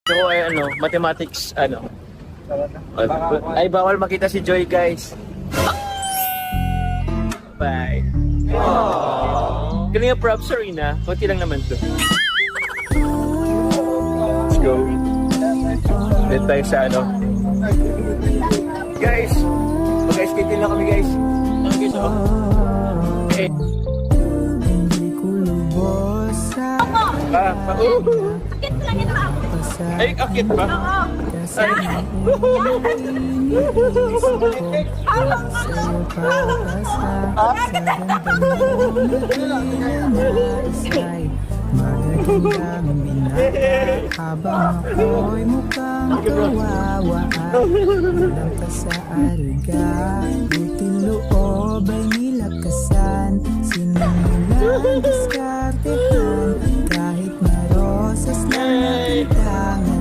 Ako ay mathematics, Ay, bawal makita si Joy, guys. Bye. Kanina props, Serena. Kunti lang naman to. Let's go. Dito tayo sa Guys, mag-skating lang kami, guys. Okay, so. Okay. Akit lang ito ako. Ay, akit ba? Oo. Magandang binata habang ako'y mukhang kawawa. Alam ka sa arga, buti loob ay nilakasan. Sinilang diskartehan kahit marosas na nakitang